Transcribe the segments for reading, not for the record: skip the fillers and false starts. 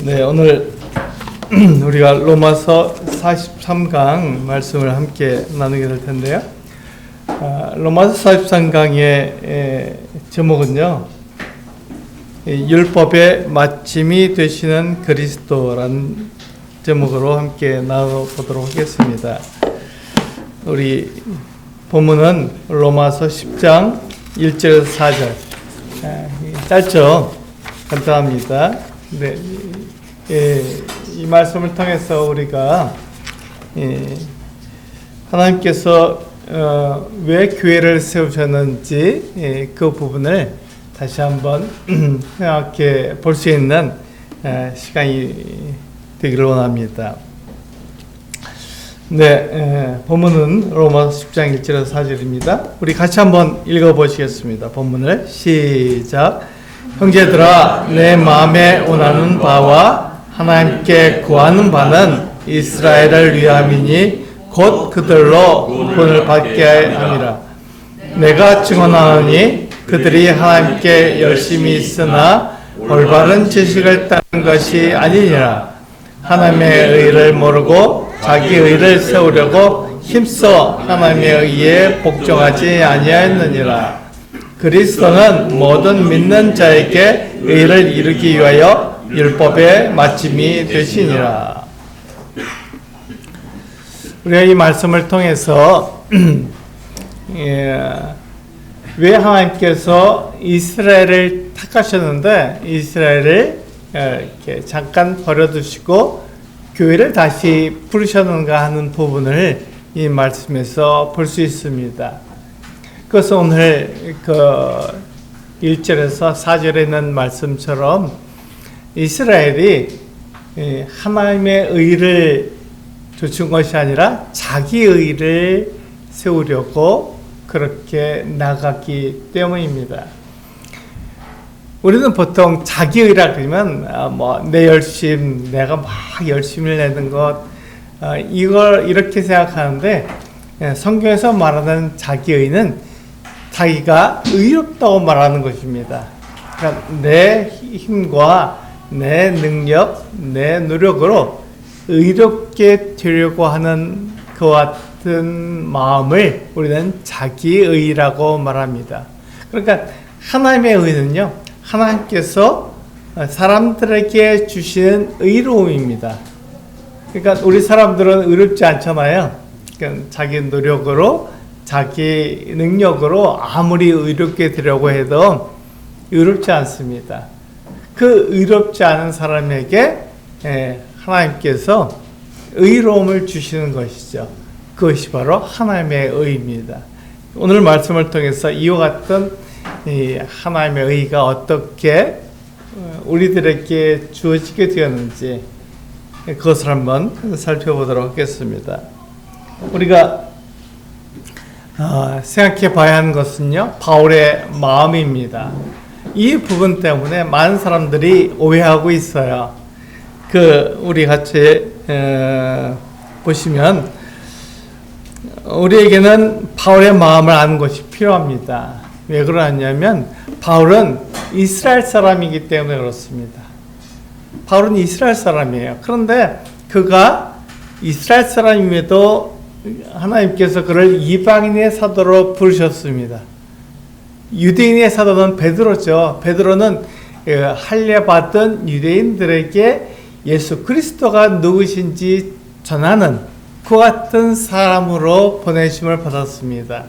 네, 오늘 우리가 로마서 43강 말씀을 함께 나누게 될 텐데요. 로마서 43강의 제목은요, 율법의 마침이 되시는 그리스도라는 제목으로 함께 나눠보도록 하겠습니다. 우리 본문은 로마서 10장 1절에서 4절. 짧죠? 간단합니다. 네, 이 말씀을 통해서 우리가 하나님께서 왜 교회를 세우셨는지 그 부분을 다시 한번 생각해 볼 수 있는 시간이 되기를 원합니다. 네, 본문은 로마서 10장 1절에서 4절입니다. 우리 같이 한번 읽어보시겠습니다. 본문을 시작. 형제들아, 내 마음에 원하는 바와 하나님께 구하는 바는 이스라엘을 위함이니 곧 그들로 구원을 받게 함이라. 내가 증언하노니 그들이 하나님께 열심히 있으나 올바른 지식을 따른 것이 아니니라. 하나님의 의를 모르고 자기 의를 세우려고 힘써 하나님의 의에 복종하지 아니하였느니라. 그리스도는 모든 믿는 자에게 의를 이루기 위하여 율법의 마침이 되시니라. 우리가 이 말씀을 통해서 왜 하나님께서 이스라엘을 택하셨는데 이스라엘을 이렇게 잠깐 버려두시고 교회를 다시 부르셨는가 하는 부분을 이 말씀에서 볼 수 있습니다. 그래서 오늘 그 1절에서 4절에 있는 말씀처럼 이스라엘이 하나님의 의를 좇은 것이 아니라 자기 의를 세우려고 그렇게 나갔기 때문입니다. 우리는 보통 자기 의라 그러면 내 열심, 내가 막 열심을 내는 것 이걸 이렇게 생각하는데 성경에서 말하는 자기 의는 자기가 의롭다고 말하는 것입니다. 그러니까 내 힘과 내 능력, 내 노력으로 의롭게 되려고 하는 그와 같은 마음을 우리는 자기의라고 말합니다. 그러니까 하나님의 의는요, 하나님께서 사람들에게 주시는 의로움입니다. 그러니까 우리 사람들은 의롭지 않잖아요. 그러니까 자기 노력으로, 자기 능력으로 아무리 의롭게 되려고 해도 의롭지 않습니다. 그 의롭지 않은 사람에게 하나님께서 의로움을 주시는 것이죠. 그것이 바로 하나님의 의입니다. 오늘 말씀을 통해서 이와 같은 하나님의 의가 어떻게 우리들에게 주어지게 되었는지 그것을 한번 살펴보도록 하겠습니다. 우리가 생각해 봐야 하는 것은요, 바울의 마음입니다. 이 부분 때문에 많은 사람들이 오해하고 있어요. 우리 같이 보시면 우리에게는 바울의 마음을 아는 것이 필요합니다. 왜 그러냐면 바울은 이스라엘 사람이기 때문에 그렇습니다. 바울은 이스라엘 사람이에요. 그런데 그가 이스라엘 사람임에도 하나님께서 그를 이방인의 사도로 부르셨습니다. 유대인의 사도는 베드로죠. 베드로는 할례받은 유대인들에게 예수 그리스도가 누구신지 전하는 그와 같은 사람으로 보내심을 받았습니다.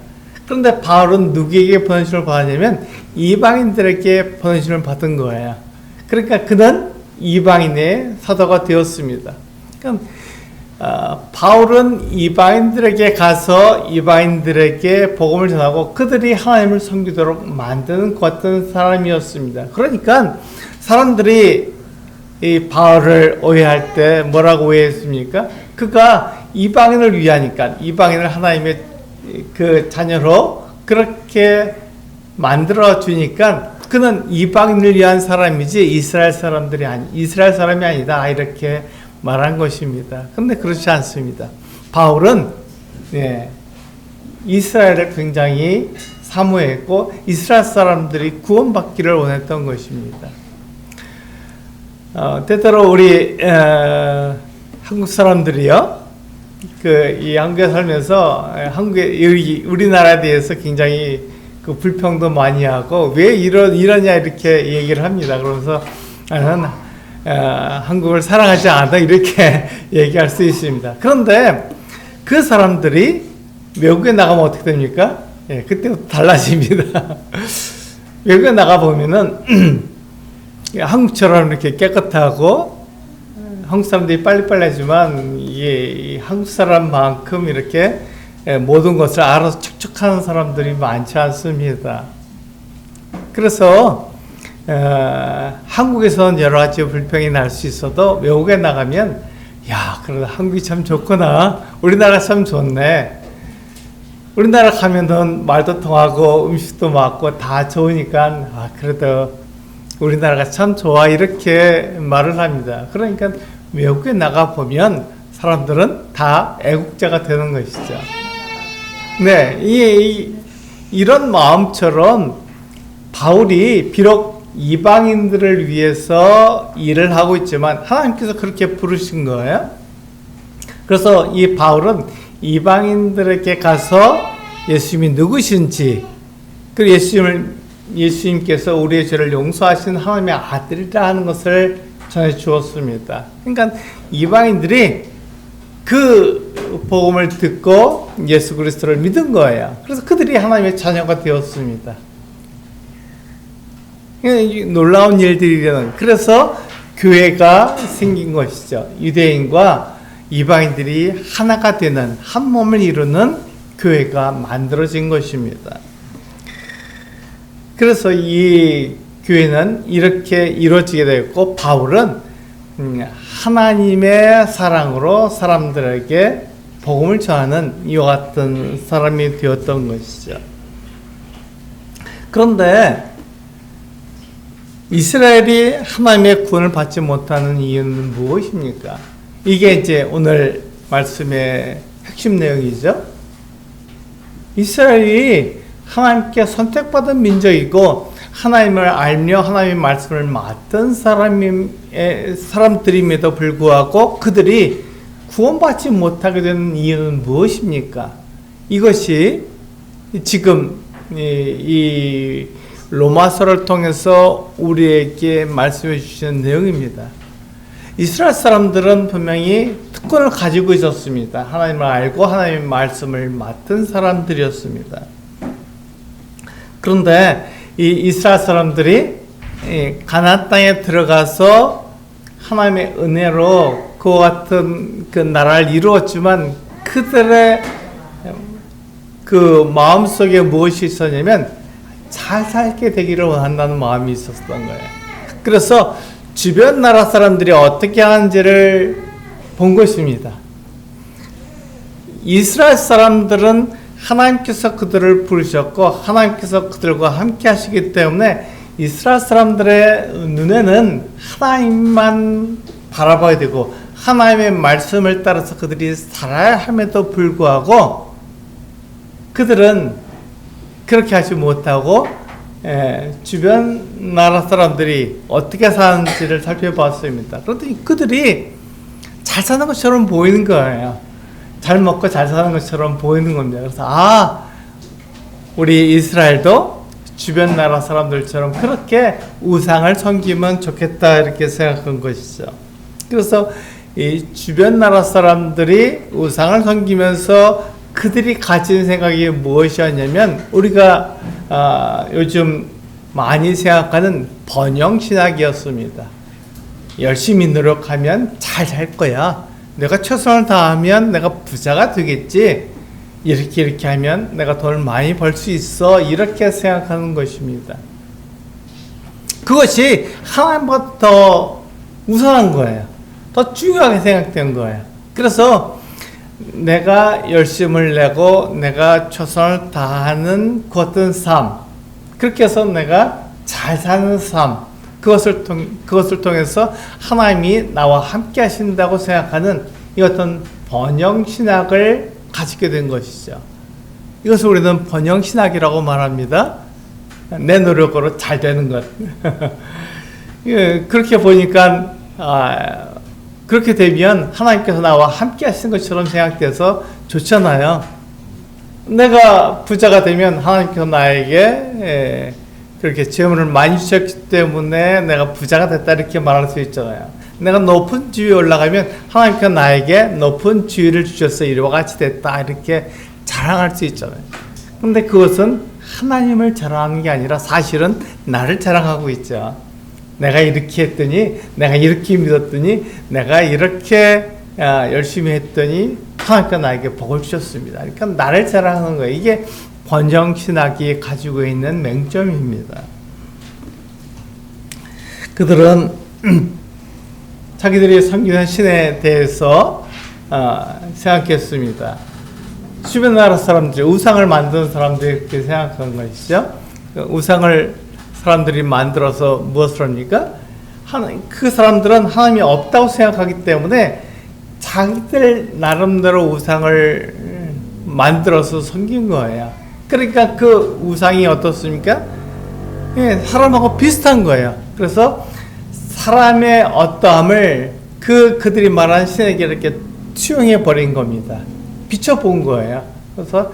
그런데 바울은 누구에게 보내심을 받았냐면 이방인들에게 보내심을 받은 거예요. 그러니까 그는 이방인의 사도가 되었습니다. 그러니까 바울은 이방인들에게 가서 이방인들에게 복음을 전하고 그들이 하나님을 섬기도록 만드는 것 같은 사람이었습니다. 그러니까 사람들이 이 바울을 오해할 때 뭐라고 오해했습니까? 그가 이방인을 위하니까 이방인을 하나님의 그 자녀로 그렇게 만들어 주니까 그는 이방인을 위한 사람이지 이스라엘 사람이 아니다 이렇게 말한 것입니다. 그런데 그렇지 않습니다. 바울은 이스라엘을 굉장히 사모했고 이스라엘 사람들이 구원받기를 원했던 것입니다. 때때로 우리 한국 사람들이요, 이 한국에 살면서 우리나라에 대해서 굉장히 그 불평도 많이 하고 왜 이러냐 이렇게 얘기를 합니다. 그러면서 나는 한국을 사랑하지 않아 이렇게 얘기할 수 있습니다. 그런데 그 사람들이 외국에 나가면 어떻게 됩니까? 예, 그때부터 달라집니다. 외국에 나가 보면은 한국처럼 이렇게 깨끗하고 한국 사람들이 빨리빨리 하지만 이게 한국 사람만큼 이렇게 모든 것을 알아서 척척하는 사람들이 많지 않습니다. 그래서 한국에서는 여러 가지 불평이 날 수 있어도 외국에 나가면 야, 그래도 한국이 참 좋구나. 우리나라 참 좋네. 우리나라 가면은 말도 통하고 음식도 맞고 다 좋으니까 그래도 우리나라가 참 좋아 이렇게 말을 합니다. 그러니까 외국에 나가 보면 사람들은 다 애국자가 되는 것이죠. 네, 이런 마음처럼 바울이 비록 이방인들을 위해서 일을 하고 있지만 하나님께서 그렇게 부르신 거예요. 그래서 이 바울은 이방인들에게 가서 예수님이 누구신지, 그리고 예수님께서 우리의 죄를 용서하신 하나님의 아들이라 하는 것을 전해 주었습니다. 그러니까 이방인들이 그 복음을 듣고 예수 그리스도를 믿은 거예요. 그래서 그들이 하나님의 자녀가 되었습니다. 놀라운 일들이라는, 그래서 교회가 생긴 것이죠. 유대인과 이방인들이 하나가 되는, 한 몸을 이루는 교회가 만들어진 것입니다. 그래서 이 교회는 이렇게 이루어지게 되었고, 바울은 하나님의 사랑으로 사람들에게 복음을 전하는 이와 같은 사람이 되었던 것이죠. 그런데 이스라엘이 하나님의 구원을 받지 못하는 이유는 무엇입니까? 이게 이제 오늘 말씀의 핵심 내용이죠. 이스라엘이 하나님께 선택받은 민족이고 하나님을 알며 하나님의 말씀을 맡은 사람들임에도 불구하고 그들이 구원받지 못하게 되는 이유는 무엇입니까? 이것이 지금 이 로마서를 통해서 우리에게 말씀해 주시는 내용입니다. 이스라엘 사람들은 분명히 특권을 가지고 있었습니다. 하나님을 알고 하나님의 말씀을 맡은 사람들이었습니다. 그런데 이 이스라엘 사람들이 가나안 땅에 들어가서 하나님의 은혜로 그와 같은 그 나라를 이루었지만 그들의 그 마음속에 무엇이 있었냐면 잘 살게 되기를 원한다는 마음이 있었던 거예요. 그래서 주변 나라 사람들이 어떻게 하는지를 본 것입니다. 이스라엘 사람들은 하나님께서 그들을 부르셨고 하나님께서 그들과 함께 하시기 때문에 이스라엘 사람들의 눈에는 하나님만 바라봐야 되고 하나님의 말씀을 따라서 그들이 살아야 함에도 불구하고 그들은 그렇게 하지 못하고 주변 나라 사람들이 어떻게 사는지를 살펴봤습니다. 그런데 그들이 잘 사는 것처럼 보이는 거예요. 잘 먹고 잘 사는 것처럼 보이는 겁니다. 그래서 우리 이스라엘도 주변 나라 사람들처럼 그렇게 우상을 섬기면 좋겠다 이렇게 생각한 것이죠. 그래서 이 주변 나라 사람들이 우상을 섬기면서 그들이 가진 생각이 무엇이었냐면 우리가 요즘 많이 생각하는 번영신학이었습니다. 열심히 노력하면 잘 살 거야. 내가 최선을 다하면 내가 부자가 되겠지. 이렇게 하면 내가 돈을 많이 벌 수 있어. 이렇게 생각하는 것입니다. 그것이 하나님보다 더 우선한 거예요. 더 중요하게 생각된 거예요. 그래서 내가 열심을 내고 내가 최선을 다하는 그 어떤 삶, 그렇게 해서 내가 잘 사는 삶, 그것을 통해서 하나님이 나와 함께 하신다고 생각하는 이 어떤 번영신학을 가지게 된 것이죠. 이것을 우리는 번영신학이라고 말합니다. 내 노력으로 잘 되는 것. 예, 그렇게 보니까 그렇게 되면 하나님께서 나와 함께 하시는 것처럼 생각돼서 좋잖아요. 내가 부자가 되면 하나님께서 나에게 그렇게 재물을 많이 주셨기 때문에 내가 부자가 됐다 이렇게 말할 수 있잖아요. 내가 높은 지위에 올라가면 하나님께서 나에게 높은 지위를 주셔서 이와 같이 됐다 이렇게 자랑할 수 있잖아요. 근데 그것은 하나님을 자랑하는 게 아니라 사실은 나를 자랑하고 있죠. 내가 이렇게 했더니, 내가 이렇게 믿었더니, 내가 이렇게 열심히 했더니 하나님께서 나에게 복을 주셨습니다. 그러니까 나를 자랑하는 거예요. 이게 번영신학이 가지고 있는 맹점입니다. 그들은 자기들이 섬기는 신에 대해서 생각했습니다. 주변 나라 사람들이, 우상을 만드는 사람들이 그렇게 생각하는 것이죠. 우상을 사람들이 만들어서 무엇을 합니까? 그 사람들은 하나님이 없다고 생각하기 때문에 자기들 나름대로 우상을 만들어서 섬긴 거예요. 그러니까 그 우상이 어떻습니까? 예, 사람하고 비슷한 거예요. 그래서 사람의 어떠함을 그들이 말하는 신에게 이렇게 투영해 버린 겁니다. 비춰본 거예요. 그래서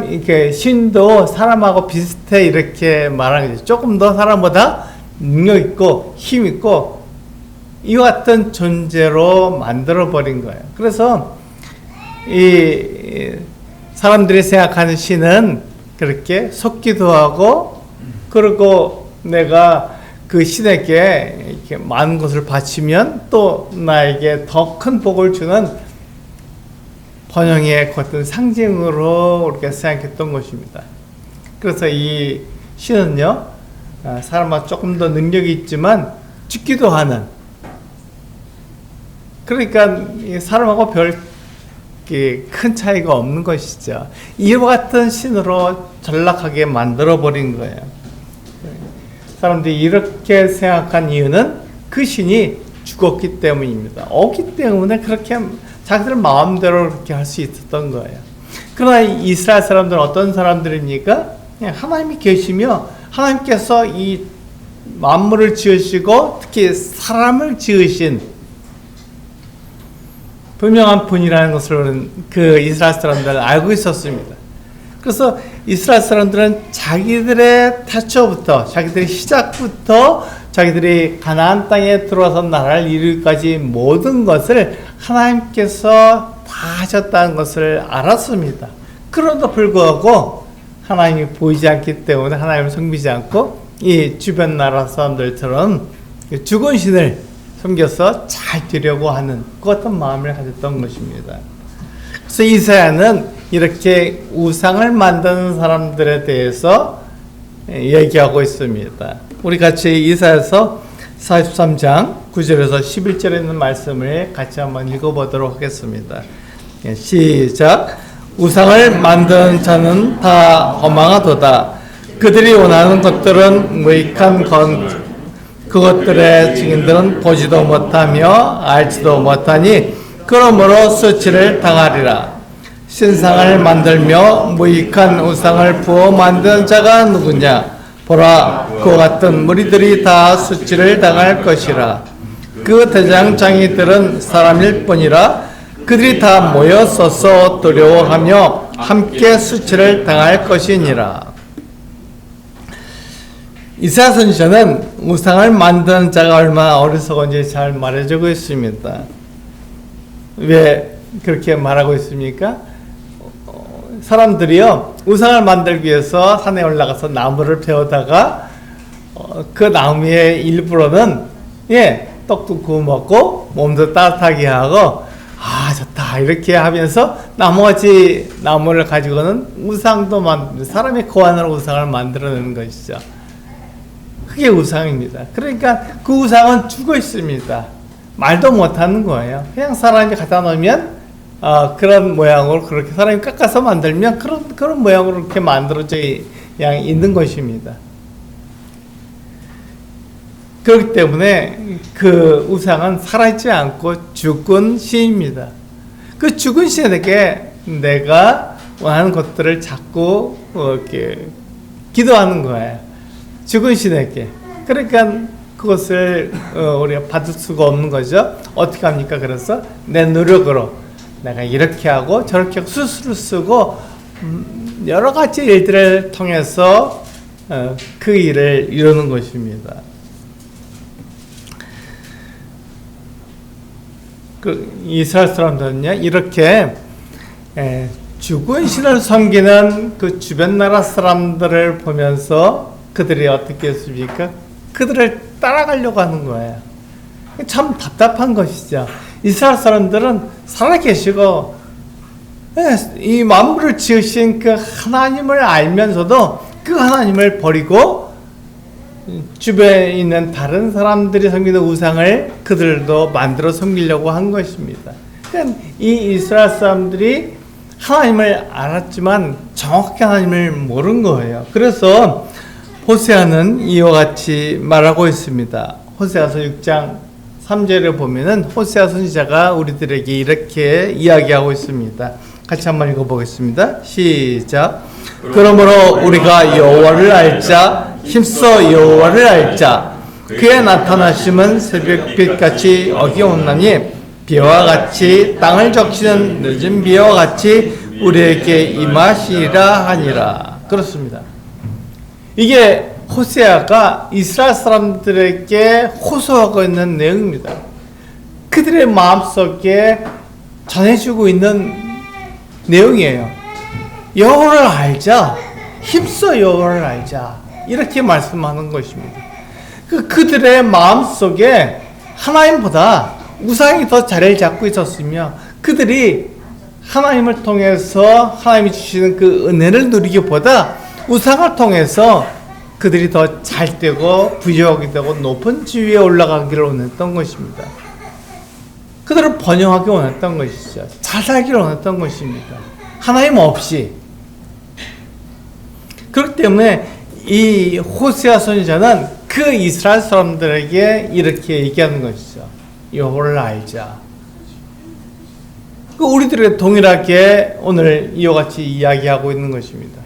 이렇게 신도 사람하고 비슷해 이렇게 말하는 거죠. 조금 더 사람보다 능력 있고 힘 있고 이와 같은 존재로 만들어 버린 거예요. 그래서 이 사람들이 생각하는 신은 그렇게 속기도 하고, 그리고 내가 그 신에게 이렇게 많은 것을 바치면 또 나에게 더 큰 복을 주는 번영의 어떤 상징으로 그렇게 생각했던 것입니다. 그래서 이 신은요, 사람과 조금 더 능력이 있지만 죽기도 하는, 그러니까 사람하고 별 큰 차이가 없는 것이죠. 이와 같은 신으로 전락하게 만들어버린 거예요. 사람들이 이렇게 생각한 이유는 그 신이 죽었기 때문입니다. 없기 때문에 그렇게 자기들 마음대로 그렇게 할 수 있었던 거예요. 그러나 이스라엘 사람들은 어떤 사람들입니까? 하나님이 계시며 하나님께서 이 만물을 지으시고 특히 사람을 지으신 분명한 분이라는 것을 그 이스라엘 사람들은 알고 있었습니다. 그래서 이스라엘 사람들은 자기들의 태초부터, 자기들의 시작부터 자기들이 가나안 땅에 들어와서 나라를 이루기까지 모든 것을 하나님께서 다 하셨다는 것을 알았습니다. 그럼에도 불구하고 하나님이 보이지 않기 때문에 하나님을 섬기지 않고 이 주변 나라 사람들처럼 죽은 신을 섬겨서 잘 되려고 하는 그 어떤 마음을 가졌던 것입니다. 그래서 이사야는 이렇게 우상을 만드는 사람들에 대해서 얘기하고 있습니다. 우리 같이 이사야서 43장 9절에서 11절에 있는 말씀을 같이 한번 읽어보도록 하겠습니다. 시작. 우상을 만드는 자는 다 허망하도다. 그들이 원하는 것들은 무익한 그것들의 증인들은 보지도 못하며 알지도 못하니 그러므로 수치를 당하리라. 신상을 만들며 무익한 우상을 부어 만드는 자가 누구냐? 보라, 그와 같은 무리들이 다 수치를 당할 것이라. 그 대장장이들은 사람일 뿐이라. 그들이 다 모여 서서 두려워하며 함께 수치를 당할 것이니라. 이사야 선지자는 우상을 만드는 자가 얼마나 어리석은지 잘 말해주고 있습니다. 왜 그렇게 말하고 있습니까? 사람들이요, 우상을 만들기 위해서 산에 올라가서 나무를 베어다가 그 나무의 일부러는 떡도 구워 먹고 몸도 따뜻하게 하고 좋다 이렇게 하면서 나머지 나무를 가지고는 우상도 사람의 고안으로 우상을 만들어내는 것이죠. 그게 우상입니다. 그러니까 그 우상은 죽어 있습니다. 말도 못하는 거예요. 그냥 사람이 갖다 놓으면 그런 모양으로 그렇게 사람이 깎아서 만들면 그런 모양으로 이렇게 만들어져 있는 것입니다. 그렇기 때문에 그 우상은 살아있지 않고 죽은 신입니다. 그 죽은 신에게 내가 원하는 것들을 자꾸 이렇게 기도하는 거예요. 죽은 신에게. 그러니까 그것을 우리가 받을 수가 없는 거죠. 어떻게 합니까? 그래서 내 노력으로 내가 이렇게 하고 저렇게 하고 수술을 쓰고 여러 가지 일들을 통해서 그 일을 이루는 것입니다. 그 이스라엘 사람들은요, 이렇게 죽은 신을 섬기는 그 주변 나라 사람들을 보면서 그들이 어떻게 했습니까? 그들을 따라가려고 하는 거예요. 참 답답한 것이죠. 이스라엘 사람들은 살아계시고 이 만물을 지으신 그 하나님을 알면서도 그 하나님을 버리고 주변에 있는 다른 사람들이 섬기는 우상을 그들도 만들어 섬기려고 한 것입니다. 그러니까 이 이스라엘 사람들이 하나님을 알았지만 정확히 하나님을 모른 거예요. 그래서 호세아는 이와 같이 말하고 있습니다. 호세아서 6장 3절에 보면은 호세아 선지자가 우리들에게 이렇게 이야기하고 있습니다. 같이 한번 읽어보겠습니다. 시작. 그러므로 우리가 여호와를 알자, 힘써 여호와를 알자. 그의 나타나심은 새벽빛같이 어기온나니 비와 같이 땅을 적시는 늦은 비와 같이 우리에게 임하시리라 하니라. 그렇습니다. 이게 호세아가 이스라엘 사람들에게 호소하고 있는 내용입니다. 그들의 마음속에 전해주고 있는 내용이에요. 여호와를 알자, 힘써 여호와를 알자, 이렇게 말씀하는 것입니다. 그들의 마음속에 하나님보다 우상이 더 자리를 잡고 있었으며 그들이 하나님을 통해서 하나님이 주시는 그 은혜를 누리기보다 우상을 통해서 그들이 더 잘되고 부유하게 되고 높은 지위에 올라가기를 원했던 것입니다. 그들은 번영하기 원했던 것이죠. 잘 살기를 원했던 것입니다. 하나님 없이. 그렇기 때문에 이 호세아 선지자는 그 이스라엘 사람들에게 이렇게 얘기하는 것이죠. 여호와를 알자. 우리들의 동일하게 오늘 이와 같이 이야기하고 있는 것입니다.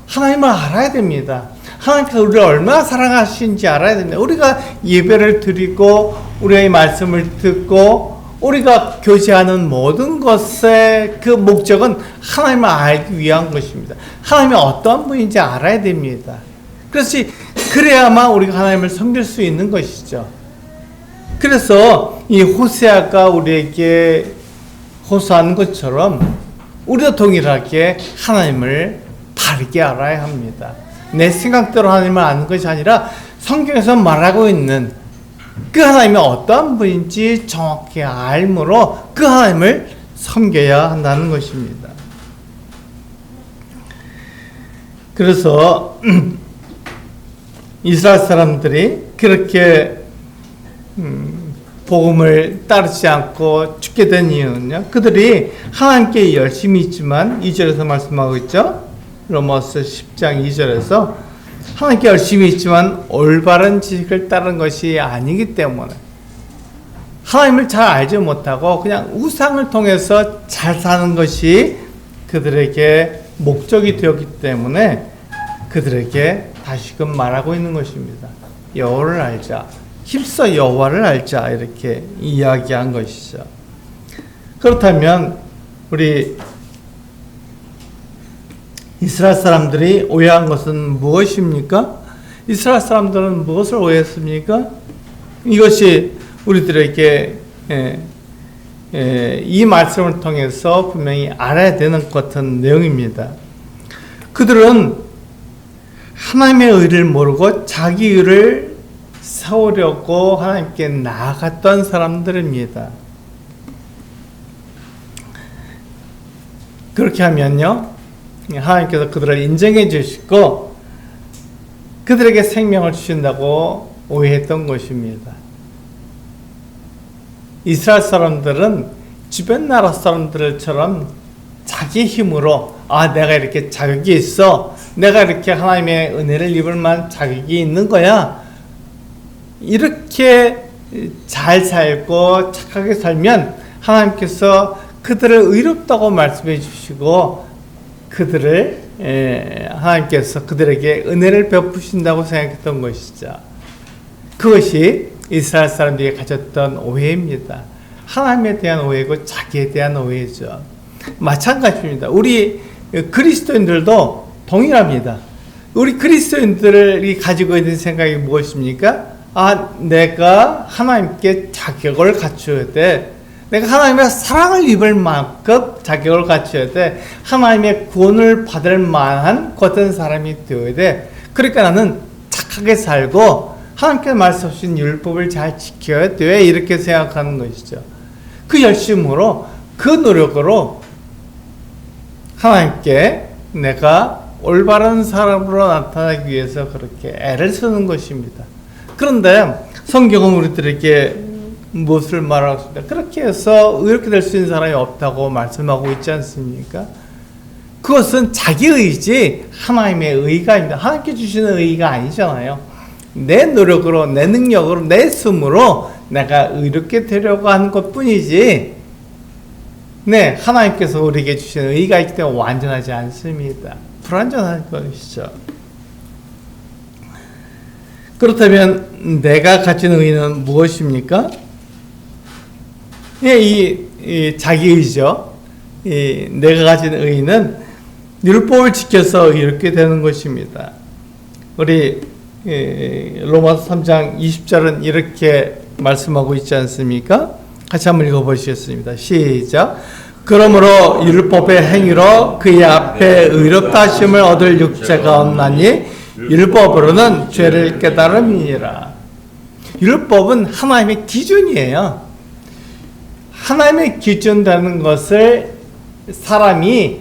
하나님을 알아야 됩니다. 하나님께서 우리를 얼마나 사랑하시는지 알아야 됩니다. 우리가 예배를 드리고 우리의 말씀을 듣고 우리가 교제하는 모든 것의 그 목적은 하나님을 알기 위한 것입니다. 하나님이 어떤 분인지 알아야 됩니다. 그래야만 우리가 하나님을 섬길 수 있는 것이죠. 그래서 이 호세아가 우리에게 호소하는 것처럼 우리도 동일하게 하나님을 바르게 알아야 합니다. 내 생각대로 하나님을 아는 것이 아니라 성경에서 말하고 있는 그 하나님이 어떠한 분인지 정확히 알므로 그 하나님을 섬겨야 한다는 것입니다. 그래서 이스라엘 사람들이 그렇게 복음을 따르지 않고 죽게 된 이유는요, 그들이 하나님께 열심히 있지만 2절에서 말씀하고 있죠. 로마서 10장 2절에서 하나님께 열심히 있지만 올바른 지식을 따른 것이 아니기 때문에 하나님을 잘 알지 못하고 그냥 우상을 통해서 잘 사는 것이 그들에게 목적이 되었기 때문에 그들에게 다시금 말하고 있는 것입니다. 여호와를 알자, 힘써 여호와를 알자, 이렇게 이야기한 것이죠. 그렇다면 우리 이스라엘 사람들이 오해한 것은 무엇입니까? 이스라엘 사람들은 무엇을 오해했습니까? 이것이 우리들에게 이 말씀을 통해서 분명히 알아야 되는 것 같은 내용입니다. 그들은 하나님의 의를 모르고 자기 의를 세우려고 하나님께 나아갔던 사람들입니다. 그렇게 하면요, 하나님께서 그들을 인정해 주시고 그들에게 생명을 주신다고 오해했던 것입니다. 이스라엘 사람들은 주변 나라 사람들처럼 자기 힘으로 내가 이렇게 자격이 있어, 내가 이렇게 하나님의 은혜를 입을 만한 자격이 있는 거야, 이렇게 잘 살고 착하게 살면 하나님께서 그들을 의롭다고 말씀해 주시고 그들을 하나님께서 그들에게 은혜를 베푸신다고 생각했던 것이죠. 그것이 이스라엘 사람들이 가졌던 오해입니다. 하나님에 대한 오해고 자기에 대한 오해죠. 마찬가지입니다. 우리 그리스도인들도 동일합니다. 우리 그리스도인들이 가지고 있는 생각이 무엇입니까? 내가 하나님께 자격을 갖춰야 돼. 내가 하나님의 사랑을 입을 만큼 자격을 갖춰야 돼. 하나님의 구원을 받을 만한 거된 사람이 되어야 돼. 그러니까 나는 착하게 살고 하나님께 말씀하신 율법을 잘 지켜야 돼. 이렇게 생각하는 것이죠. 그 열심으로, 그 노력으로 하나님께 내가 올바른 사람으로 나타나기 위해서 그렇게 애를 쓰는 것입니다. 그런데 성경은 우리들에게 무엇을 말하고 있습니다. 그렇게 해서 의롭게 될 수 있는 사람이 없다고 말씀하고 있지 않습니까? 그것은 자기 의지, 하나님의 의가 아닙니다. 하나님께 주시는 의가 아니잖아요. 내 노력으로, 내 능력으로, 내 숨으로 내가 의롭게 되려고 하는 것 뿐이지, 네, 하나님께서 우리에게 주시는 의가 있기 때문에 완전하지 않습니다. 불완전한 것이죠. 그렇다면 내가 가진 의는 무엇입니까? 이 자기 의죠. 내가 가진 의는 율법을 지켜서 이렇게 되는 것입니다. 우리 로마서 3장 20절은 이렇게 말씀하고 있지 않습니까? 같이 한번 읽어보시겠습니다. 시작. 그러므로 율법의 행위로 그의 앞에 의롭다 하심을 얻을 육체가 없나니 율법으로는 죄를 깨달음이니라. 율법은 하나님의 기준이에요. 하나님의 기준이라는 것을 사람이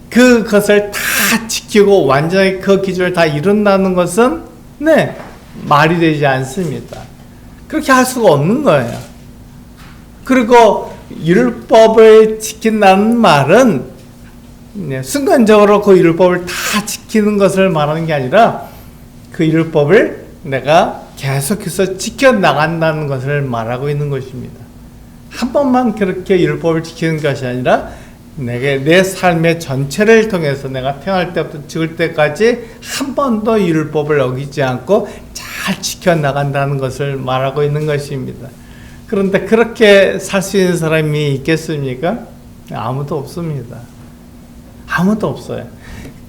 그것을 다 지키고 완전히 그 기준을 다 이룬다는 것은 말이 되지 않습니다. 그렇게 할 수가 없는 거예요. 그리고 율법을 지킨다는 말은 순간적으로 그 율법을 다 지키는 것을 말하는 게 아니라 그 율법을 내가 계속해서 지켜나간다는 것을 말하고 있는 것입니다. 한 번만 그렇게 율법을 지키는 것이 아니라 내 삶의 전체를 통해서 내가 태어날 때부터 죽을 때까지 한 번도 율법을 어기지 않고 잘 지켜나간다는 것을 말하고 있는 것입니다. 그런데 그렇게 살 수 있는 사람이 있겠습니까? 아무도 없습니다. 아무도 없어요.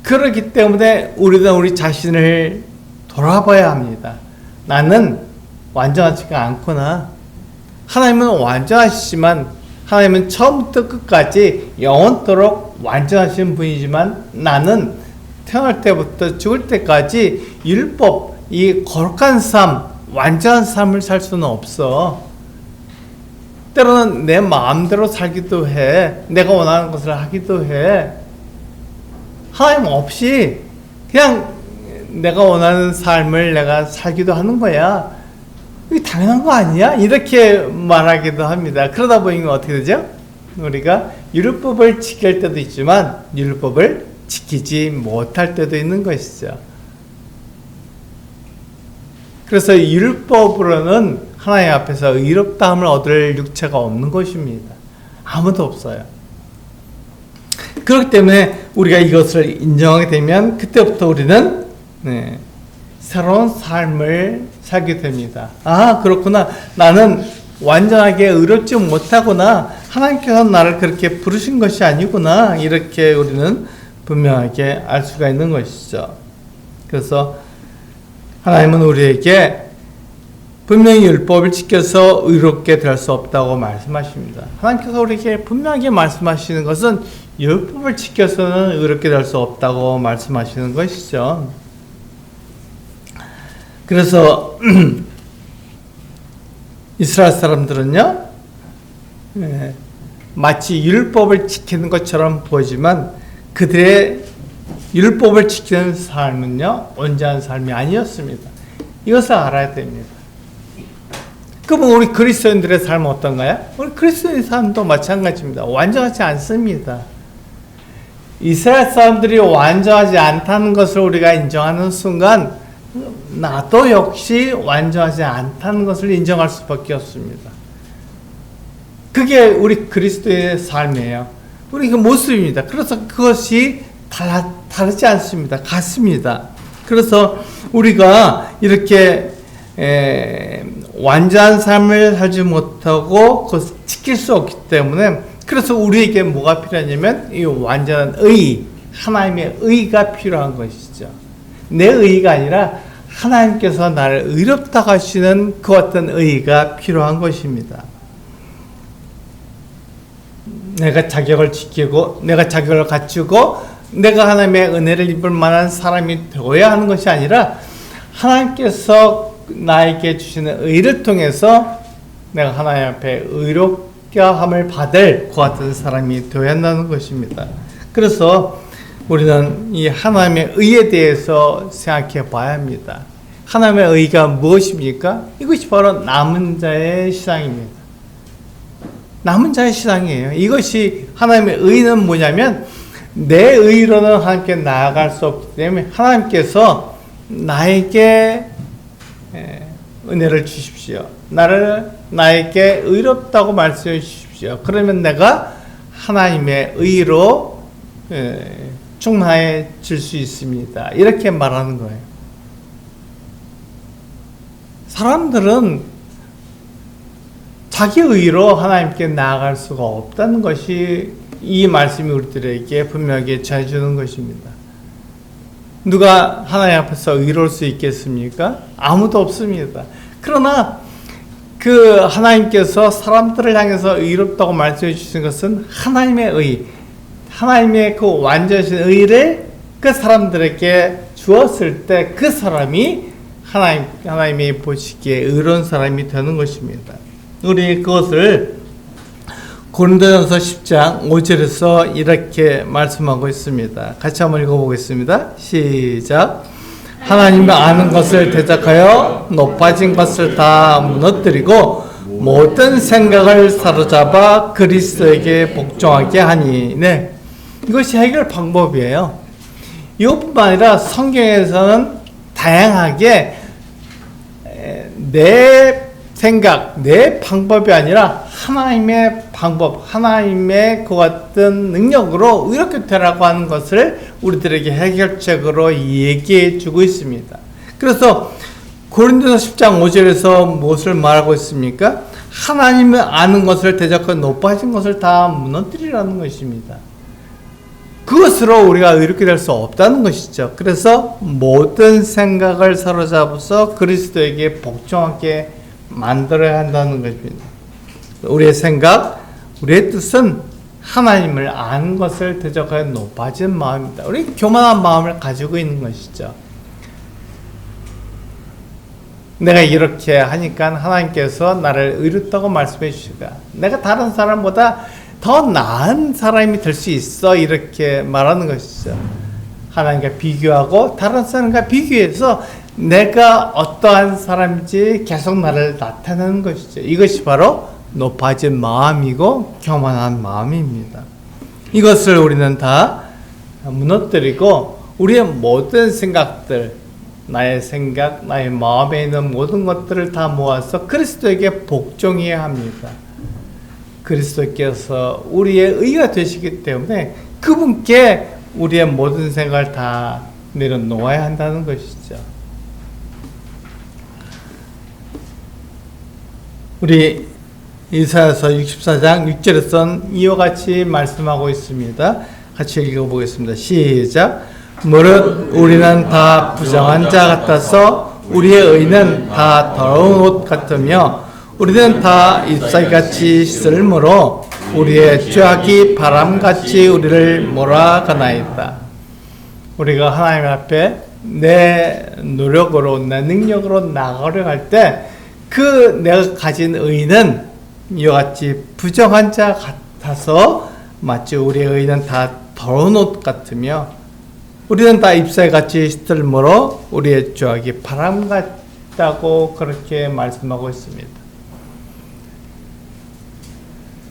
그렇기 때문에 우리는 우리 자신을 돌아봐야 합니다. 나는 완전하지가 않구나. 하나님은 완전하시지만 하나님은 처음부터 끝까지 영원토록 완전하신 분이지만 나는 태어날 때부터 죽을 때까지 율법, 이 거룩한 삶, 완전한 삶을 살 수는 없어. 때로는 내 마음대로 살기도 해. 내가 원하는 것을 하기도 해. 하나님 없이 그냥 내가 원하는 삶을 내가 살기도 하는 거야. 이게 당연한 거 아니야? 이렇게 말하기도 합니다. 그러다 보니까 어떻게 되죠? 우리가 율법을 지킬 때도 있지만 율법을 지키지 못할 때도 있는 것이죠. 그래서 율법으로는 하나님 앞에서 의롭다함을 얻을 육체가 없는 것입니다. 아무도 없어요. 그렇기 때문에 우리가 이것을 인정하게 되면 그때부터 우리는 새로운 삶을 살게 됩니다. 그렇구나. 나는 완전하게 의롭지 못하구나. 하나님께서 나를 그렇게 부르신 것이 아니구나. 이렇게 우리는 분명하게 알 수가 있는 것이죠. 그래서 하나님은 우리에게 분명히 율법을 지켜서 의롭게 될 수 없다고 말씀하십니다. 하나님께서 우리에게 분명하게 말씀하시는 것은 율법을 지켜서는 의롭게 될 수 없다고 말씀하시는 것이죠. 그래서 이스라엘 사람들은요, 마치 율법을 지키는 것처럼 보이지만 그들의 율법을 지키는 삶은요, 온전한 삶이 아니었습니다. 이것을 알아야 됩니다. 그러면 우리 그리스도인들의 삶은 어떤가요? 우리 그리스도인의 삶도 마찬가지입니다. 완전하지 않습니다. 이스라엘 사람들이 완전하지 않다는 것을 우리가 인정하는 순간 나도 역시 완전하지 않다는 것을 인정할 수밖에 없습니다. 그게 우리 그리스도의 삶이에요. 우리 그 모습입니다. 그래서 그것이 다르지 않습니다. 같습니다. 그래서 우리가 이렇게 완전한 삶을 살지 못하고 그것을 지킬 수 없기 때문에, 그래서 우리에게 뭐가 필요하냐면 이 완전한 의, 하나님의 의가 필요한 것이죠. 내 의가 아니라 하나님께서 나를 의롭다고 하시는 그 어떤 의가 필요한 것입니다. 내가 자격을 지키고 내가 자격을 갖추고 내가 하나님의 은혜를 입을 만한 사람이 되어야 하는 것이 아니라, 하나님께서 나에게 주시는 의를 통해서 내가 하나님 앞에 의롭게 함을 받을 그 같은 사람이 되어야 한다는 것입니다. 그래서 우리는 이 하나님의 의에 대해서 생각해 봐야 합니다. 하나님의 의가 무엇입니까? 이것이 바로 남은 자의 신앙입니다. 남은 자의 신앙이에요. 이것이 하나님의 의는 뭐냐면, 내 의로는 하나님께 나아갈 수 없기 때문에 하나님께서 나에게 은혜를 주십시오. 나에게 의롭다고 말씀해 주십시오. 그러면 내가 하나님의 의로 충만해질 수 있습니다. 이렇게 말하는 거예요. 사람들은 자기 의로 하나님께 나아갈 수가 없다는 것이 이 말씀이 우리들에게 분명하게 전해주는 것입니다. 누가 하나님 앞에서 의로울 수 있겠습니까? 아무도 없습니다. 그러나 그 하나님께서 사람들을 향해서 의롭다고 말씀해 주신 것은 하나님의 의, 하나님의 그 완전하신 의를 그 사람들에게 주었을 때 그 사람이 하나님이 보시기에 의로운 사람이 되는 것입니다. 우리 그것을 고린도전서 10장 5절에서 이렇게 말씀하고 있습니다. 같이 한번 읽어보겠습니다. 시작. 하나님을 아는 것을 대적하여 높아진 것을 다 무너뜨리고 모든 생각을 사로잡아 그리스도에게 복종하게 하니. 네, 이것이 해결 방법이에요. 이것뿐만 아니라 성경에서는 다양하게 내 생각, 내 방법이 아니라 하나님의 방법, 하나님의 그 같은 능력으로 이렇게 되라고 하는 것을 우리들에게 해결책으로 얘기해 주고 있습니다. 그래서 고린도서 10장 5절에서 무엇을 말하고 있습니까? 하나님을 아는 것을 대적하고 높아진 것을 다 무너뜨리라는 것입니다. 그것으로 우리가 의롭게 될 수 없다는 것이죠. 그래서 모든 생각을 사로잡아서 그리스도에게 복종하게 만들어야 한다는 것입니다. 우리의 생각, 우리의 뜻은 하나님을 아는 것을 대적하여 높아진 마음입니다. 우리 교만한 마음을 가지고 있는 것이죠. 내가 이렇게 하니까 하나님께서 나를 의롭다고 말씀해 주시다. 내가 다른 사람보다 더 나은 사람이 될 수 있어, 이렇게 말하는 것이죠. 하나님과 비교하고 다른 사람과 비교해서 내가 어떠한 사람인지 계속 나를 나타내는 것이죠. 이것이 바로 높아진 마음이고 교만한 마음입니다. 이것을 우리는 다 무너뜨리고 우리의 모든 생각들, 나의 생각, 나의 마음에 있는 모든 것들을 다 모아서 그리스도에게 복종해야 합니다. 그리스도께서 우리의 의가 되시기 때문에 그분께 우리의 모든 생각을 다 내려놓아야 한다는 것이죠. 우리 이사야서 64장 6절에서는 이와 같이 말씀하고 있습니다. 같이 읽어보겠습니다. 시작. 무릇 우리는 다 부정한 자 같아서 우리의 의는 다 더러운 옷 같으며 우리는 다 잎사귀같이 쓸므로 우리의 죄악이 바람같이 우리를 몰아가나이다. 우리가 하나님 앞에 내 노력으로, 내 능력으로 나가려 할 때 그 내가 가진 의는 이와 같이 부정한 자 같아서 마치 우리의 의는 다 더러운 옷 같으며 우리는 다 잎사귀같이 쓸므로 우리의 죄악이 바람 같다고 그렇게 말씀하고 있습니다.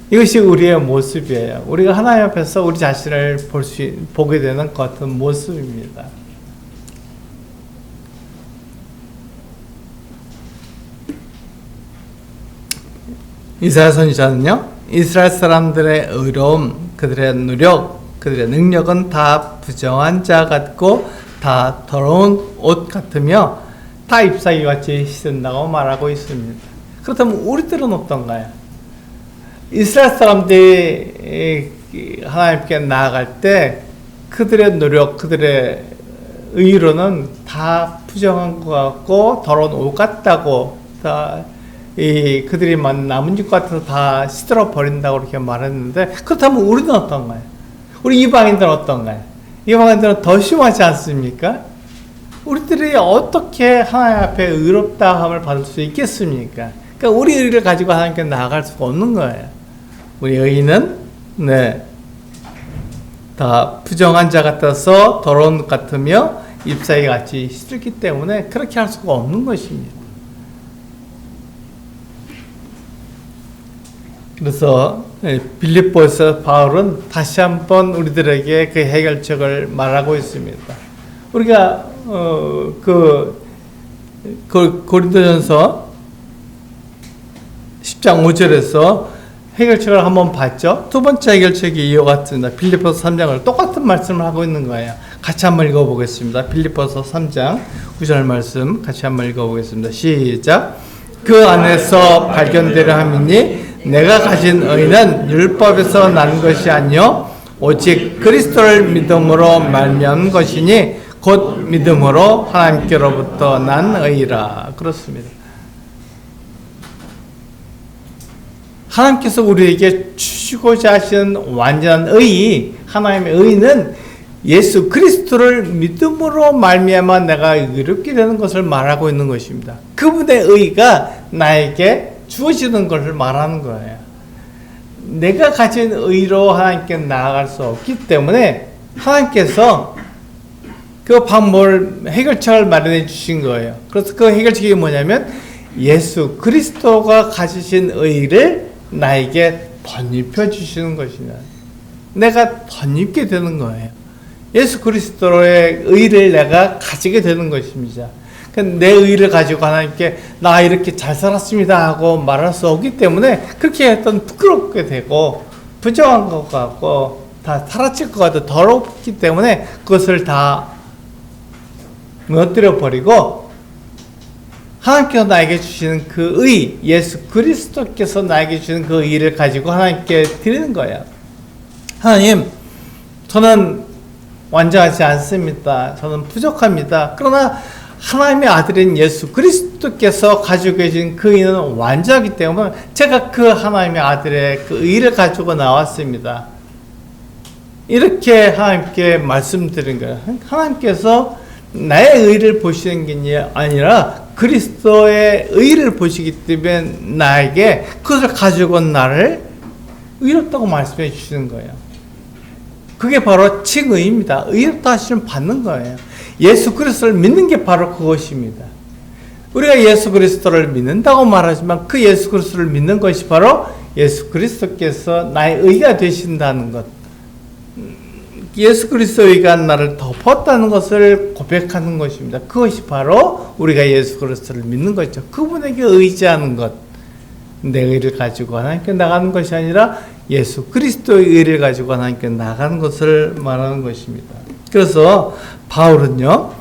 이것이 우리의 모습이에요. 우리가 하나님 앞에서 우리 자신을 보게 되는 것 같은 모습입니다. 이사야 선지자는요, 이스라엘 사람들의 의로움, 그들의 노력, 그들의 능력은 다 부정한 자 같고 다 더러운 옷 같으며 다 잎사귀 같이 씻은다고 말하고 있습니다. 그렇다면 우리들은 어떤가요? 이스라엘 사람들이 하나님께 나아갈 때 그들의 노력, 그들의 의로는 다 부정한 것 같고 더러운 옷 같다고, 다 그들이 나뭇잎 같아서 다 시들어 버린다고 그렇게 말했는데, 그렇다면 우리는 어떤가요? 우리 이방인들은 어떤가요? 이방인들은 더 심하지 않습니까? 우리들이 어떻게 하나님 앞에 의롭다함을 받을 수 있겠습니까? 그러니까 우리 의를 가지고 하나님께 나아갈 수가 없는 거예요. 우리 의는 다 부정한 자 같아서 더러운 것 같으며 잎사귀 같이 시들기 때문에 그렇게 할 수가 없는 것입니다. 그래서 빌립보에서 바울은 다시 한번 우리들에게 그 해결책을 말하고 있습니다. 우리가 고린도전서 10장 5절에서 해결책을 한번 봤죠. 두 번째 해결책이 이와 같습니다. 빌립보서 3장을 똑같은 말씀을 하고 있는 거예요. 같이 한번 읽어보겠습니다. 빌립보서 3장 9절 말씀 같이 한번 읽어보겠습니다. 시작. 그 안에서 발견되려 함이니 내가 가진 의는 율법에서 난 것이 아니요 오직 그리스도를 믿음으로 말미암은 것이니 곧 믿음으로 하나님께로부터 난 의라. 그렇습니다. 하나님께서 우리에게 주시고자 하시는 완전한 의, 하나님의 의는 예수 그리스도를 믿음으로 말미암아 내가 의롭게 되는 것을 말하고 있는 것입니다. 그분의 의가 나에게 주어지는 것을 말하는 거예요. 내가 가진 의로 하나님께 나아갈 수 없기 때문에 하나님께서 그 방법을, 해결책을 마련해 주신 거예요. 그래서 그 해결책이 뭐냐면 예수 그리스도가 가지신 의를 나에게 덧입혀 주시는 것이냐. 내가 덧입게 되는 거예요. 예수 그리스도의 의를 내가 가지게 되는 것입니다. 내 의를 가지고 하나님께 나 이렇게 잘 살았습니다 하고 말할 수 없기 때문에 그렇게 했던 부끄럽게 되고 부정한 것 같고 다 사라질 것 같고 더럽기 때문에 그것을 다 무너뜨려 버리고 하나님께서 나에게 주시는 그 의, 예수 그리스도께서 나에게 주시는 그 의를 가지고 하나님께 드리는 거예요. 하나님, 저는 완전하지 않습니다. 저는 부족합니다. 그러나 하나님의 아들인 예수 그리스도께서 가지고 계신 그 의는 완전하기 때문에 제가 그 하나님의 아들의 그 의를 가지고 나왔습니다. 이렇게 하나님께 말씀드린 거예요. 하나님께서 나의 의를 보시는 게 아니라 그리스도의 의를 보시기 때문에 나에게 그것을 가지고 나를 의롭다고 말씀해 주시는 거예요. 그게 바로 칭의입니다. 의롭다 하시면 받는 거예요. 예수 그리스도를 믿는 게 바로 그것입니다. 우리가 예수 그리스도를 믿는다고 말하지만 그 예수 그리스도를 믿는 것이 바로 예수 그리스도께서 나의 의가 되신다는 것, 예수 그리스도의 의가 나를 덮었다는 것을 고백하는 것입니다. 그것이 바로 우리가 예수 그리스도를 믿는 것이죠. 그분에게 의지하는 것, 내 의를 가지고 하나님께 나가는 것이 아니라 예수 그리스도의 의를 가지고 하나님께 나가는 것을 말하는 것입니다. 그래서 바울은요,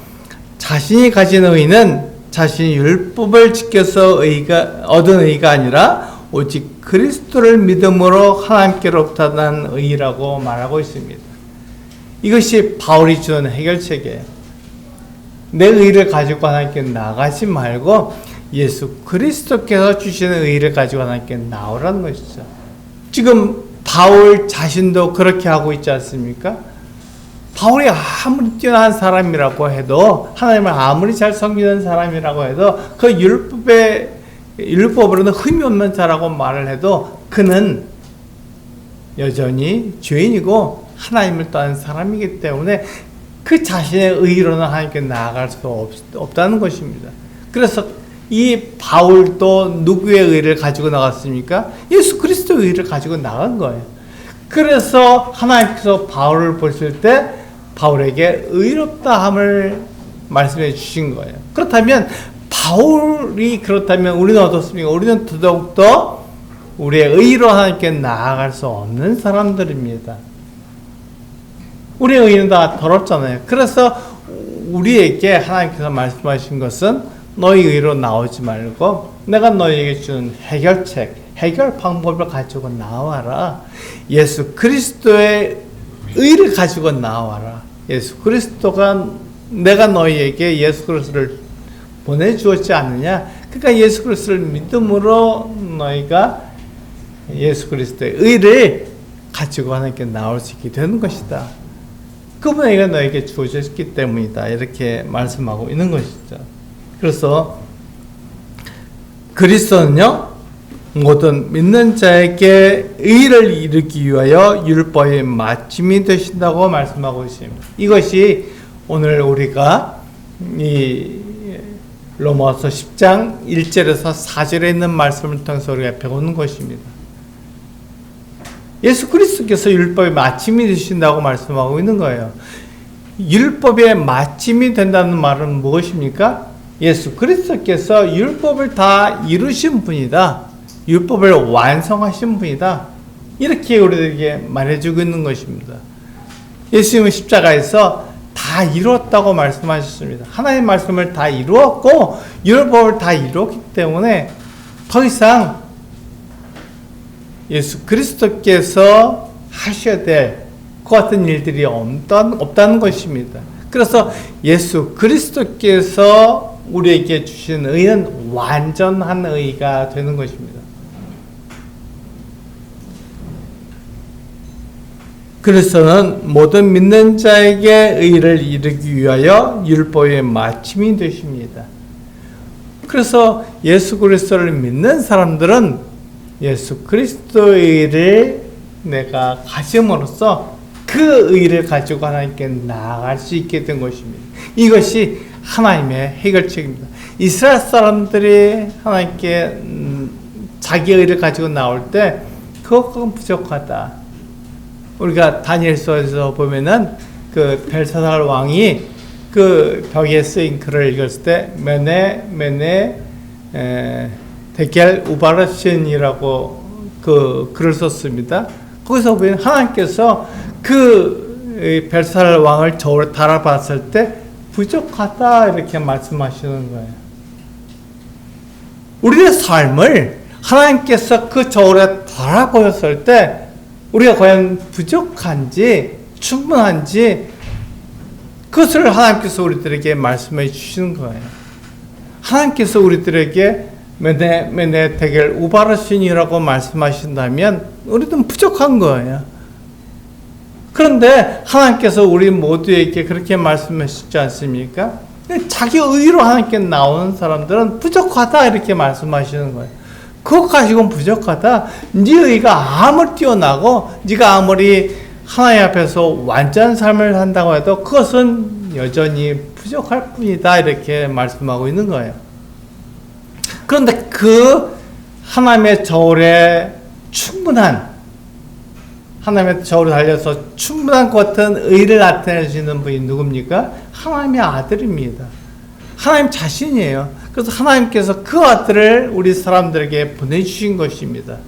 자신이 가진 의는 자신이 율법을 지켜서 얻은 의가 아니라 오직 그리스도를 믿음으로 하나님께로부터 난 의라고 말하고 있습니다. 이것이 바울이 주는 해결책이에요. 내 의를 가지고 하나님께 나가지 말고 예수 그리스도께서 주시는 의를 가지고 하나님께 나오라는 것이죠. 지금 바울 자신도 그렇게 하고 있지 않습니까? 바울이 아무리 뛰어난 사람이라고 해도, 하나님을 아무리 잘 섬기는 사람이라고 해도, 그 율법으로는 흠이 없는 자라고 말을 해도 그는 여전히 죄인이고 하나님을 떠난 사람이기 때문에 그 자신의 의로는 하나님께 나아갈 수 없다는 것입니다. 그래서 이 바울도 누구의 의를 가지고 나갔습니까? 예수 그리스도의 의를 가지고 나간 거예요. 그래서 하나님께서 바울을 보실 때 바울에게 의롭다함을 말씀해 주신 거예요. 그렇다면 바울이 그렇다면 우리는 어떻습니까? 우리는 더더욱더 우리의 의로 하나님께 나아갈 수 없는 사람들입니다. 우리의 의는 다 더럽잖아요. 그래서 우리에게 하나님께서 말씀하신 것은 너희 의로 나오지 말고 내가 너희에게 주는 해결책, 해결 방법을 가지고 나와라. 예수 그리스도의 의를 가지고 나와라. 예수 그리스도가 내가 너희에게 예수 그리스도를 보내주었지 않느냐. 그러니까 예수 그리스도를 믿음으로 너희가 예수 그리스도의 의를 가지고 하나님께 나올 수 있게 되는 것이다. 그분에게 너에게 주어졌기 때문이다. 이렇게 말씀하고 있는 것이죠. 그래서 그리스도는요, 모든 믿는 자에게 의를 이루기 위하여 율법의 마침이 되신다고 말씀하고 있습니다. 이것이 오늘 우리가 이 로마서 10장 1절에서 4절에 있는 말씀을 통해서 우리가 배우는 것입니다. 예수 그리스도께서 율법의 마침이 되신다고 말씀하고 있는 거예요. 율법의 마침이 된다는 말은 무엇입니까? 예수 그리스도께서 율법을 다 이루신 분이다. 율법을 완성하신 분이다. 이렇게 우리에게 말해주고 있는 것입니다. 예수님은 십자가에서 다 이루었다고 말씀하셨습니다. 하나님의 말씀을 다 이루었고 율법을 다 이루었기 때문에 더 이상 예수 그리스도께서 하셔야 될 그 같은 일들이 없다는 것입니다. 그래서 예수 그리스도께서 우리에게 주신 의는 완전한 의가 되는 것입니다. 그리스도는 모든 믿는 자에게 의를 이루기 위하여 율법의 마침이 되십니다. 그래서 예수 그리스도를 믿는 사람들은 예수 그리스도의 의를 내가 가짐으로써 그 의를 가지고 하나님께 나아갈 수 있게 된 것입니다. 이것이 하나님의 해결책입니다. 이스라엘 사람들이 하나님께 자기의 의를 가지고 나올 때 그것은 부족하다. 우리가 다니엘서에서 보면은 그 벨사살 왕이 그 벽에 쓰인 글을 읽었을 때 메네 데겔 우바르신이라고 그 글을 썼습니다. 거기서 보면 하나님께서 그 벨사살 왕을 저울에 달아봤을 때 부족하다 이렇게 말씀하시는 거예요. 우리의 삶을 하나님께서 그 저울에 달아보였을 때 우리가 과연 부족한지 충분한지 그것을 하나님께서 우리들에게 말씀해 주시는 거예요. 하나님께서 우리들에게 메네 데겔 우바르신이라고 말씀하신다면 우리는 부족한 거예요. 그런데 하나님께서 우리 모두에게 그렇게 말씀하시지 않습니까? 자기 의로 하나님께 나오는 사람들은 부족하다 이렇게 말씀하시는 거예요. 그것 가지고는 부족하다. 네 의가 아무리 뛰어나고 네가 아무리 하나님 앞에서 완전한 삶을 산다고 해도 그것은 여전히 부족할 뿐이다 이렇게 말씀하고 있는 거예요. 그런데 그 하나님의 저울에 충분한 하나님의 저울에 달려서 충분한 것 같은 의를 나타내시는 분이 누굽니까? 하나님의 아들입니다. 하나님 자신이에요. 그래서 하나님께서 그 아들을 우리 사람들에게 보내주신 것입니다.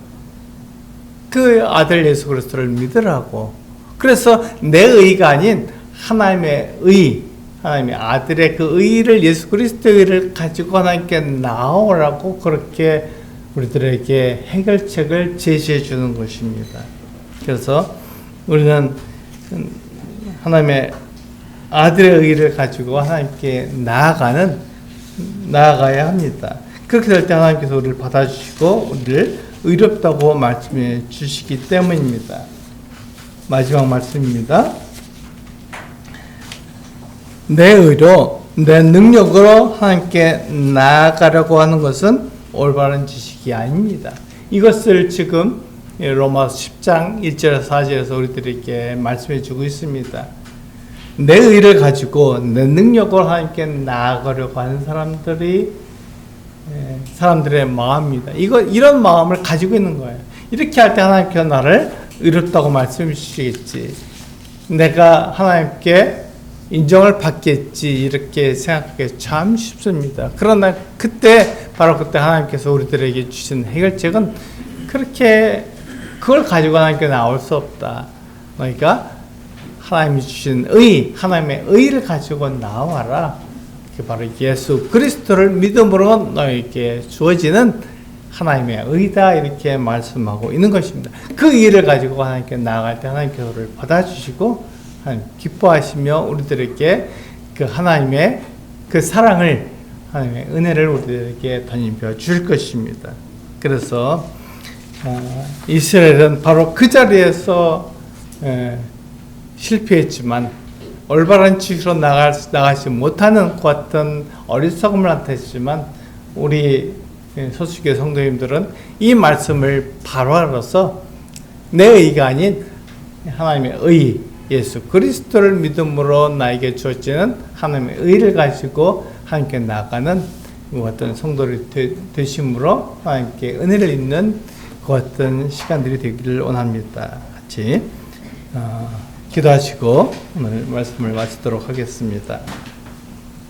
그 아들 예수 그리스도를 믿으라고. 그래서 내 의가 아닌 하나님의 의, 하나님의 아들의 그 의를 예수 그리스도의 의를 가지고 하나님께 나오라고 그렇게 우리들에게 해결책을 제시해 주는 것입니다. 그래서 우리는 하나님의 아들의 의를 가지고 하나님께 나아가야 합니다. 그렇게 될 때 하나님께서 우리를 받아주시고 우리를 의롭다고 말씀해 주시기 때문입니다. 마지막 말씀입니다. 내 의로, 내 능력으로 하나님께 나아가려고 하는 것은 올바른 지식이 아닙니다. 이것을 지금 로마서 10장 1절에서 4절에서 우리들에게 말씀해 주고 있습니다. 내 의를 가지고 내 능력으로 하나님께 나아가려고 하는 사람들의 마음입니다. 이런 마음을 가지고 있는 거예요. 이렇게 할 때 하나님께서 나를 의롭다고 말씀해 주시겠지. 내가 하나님께 인정을 받겠지. 이렇게 생각하기 참 쉽습니다. 그러나 바로 그때 하나님께서 우리들에게 주신 해결책은 그렇게 그걸 가지고 하나님께 나올 수 없다. 그러니까 하나님이 주신 의, 하나님의 의를 가지고 나와라. 그게 바로 예수 그리스도를 믿음으로 너에게 주어지는 하나님의 의다, 이렇게 말씀하고 있는 것입니다. 그 의를 가지고 하나님께 나아갈 때 하나님께서 우리를 받아주시고 하나님 기뻐하시며 우리들에게 그 하나님의 그 사랑을, 하나님의 은혜를 우리들에게 덧입혀 주실 것입니다. 그래서 이스라엘은 바로 그 자리에서 실패했지만 올바른 지시로 나가지 못하는 그 같은 어리석음을 나타냈지만 우리 소수교 성도님들은 이 말씀을 바로 알아서 내 의가 아닌 하나님의 의, 예수 그리스도를 믿음으로 나에게 주어지는 하나님의 의를 가지고 하나님께 나아가는 그 어떤 성도들이 되심으로 하나님께 은혜를 입는 그 어떤 시간들이 되기를 원합니다. 같이 기도하시고 오늘 말씀을 마치도록 하겠습니다.